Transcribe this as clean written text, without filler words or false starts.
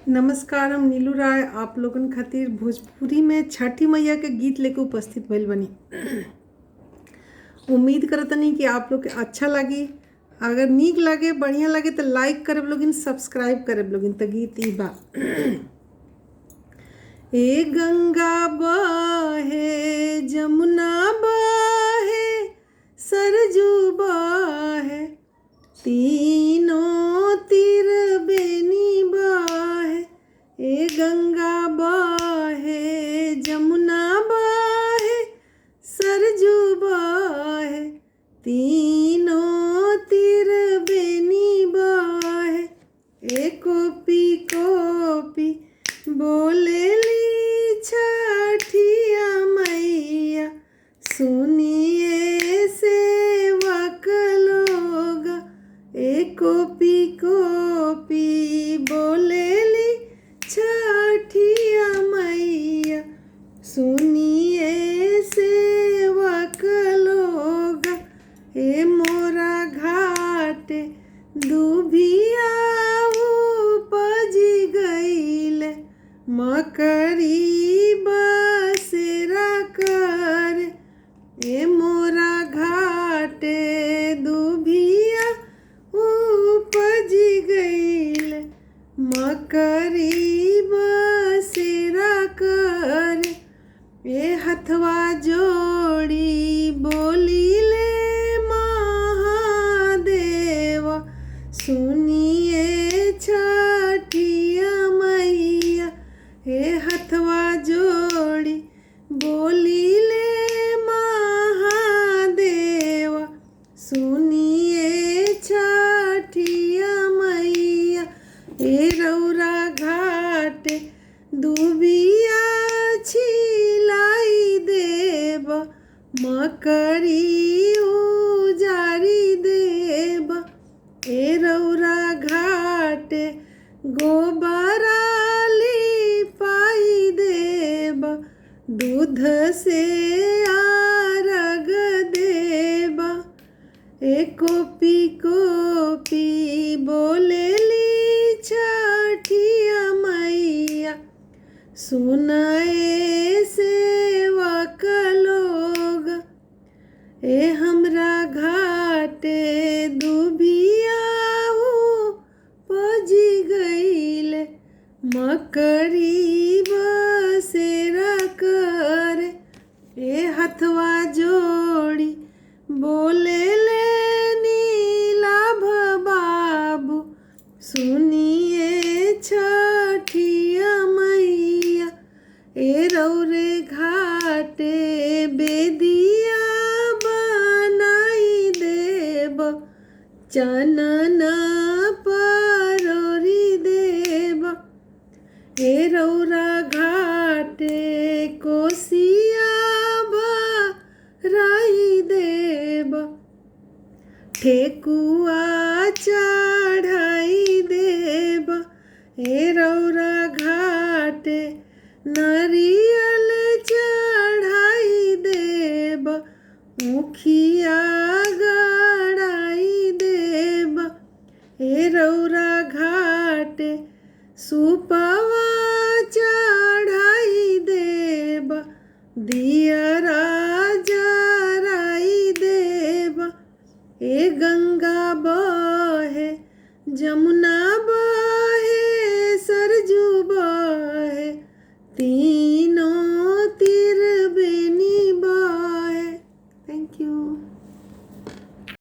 नमस्कार, हम नीलू राय आप लोगन खातिर भोजपुरी में छठी मैया के गीत लेके उपस्थित भइल बनी। उम्मीद करतनी कि आप लोग के अच्छा लगी। अगर नीक लगे, बढ़िया लगे तो लाइक करब लोगिन, सब्सक्राइब करब लोगिन। तो गीत ई बा। ए गंगा बहे, जमुना बहे, सरजू बहे, तीनों तीर बेनी बहे। ए गंगा बहे, जमुना बहे, सरजू बहे, तीनों तीर बेनी बहे। ए कोपी कोपी बोलेली छठिया मैया, सुनिए सेवक लोग। ए कोपी कोपी बोलेली छठिया मैया, सुनिए सेवक लोग। ए मोरा घाटे दुभिया उपजी गईले, मकरी बसेरा कर। ए मोरा घाटे दुभिया उपजी गईले, मकरी बसेरा कर। ए हथवा जोड़ी बोलीले महादेव, सुनिए छठिया मैया। ए हथवा जोड़ी बोलीले महादेव, सुनिए छठिया मैया। ए रौरा घाटे दुबिया छिलाई देब, मकरी उजारी देब। ए रौरा घाटे गोबरा लिपाई देब, दूध से आरग देब। ए कोपी कोपी बोलेली छठिया मैया, सुनाए सेवक लोग। ए हमरा घाटे दुभिया उपजी गईले, मकरी बसेरा कर। ए हथवा जोड़ी बोलेले नीलाभ बाबू, सुनिए छठिया मैया। ए रौरे घाटे बेदिया बनाई देब, चनन परोरी देब। ए रौरा घाटे कोसिया भराई देब, ठेकुआ चढ़ाई देब। ए रौरा घाटे नारियल चढ़ाई देब, मुखिया गड़ाई देब। ए रौरा घाटे सुपवा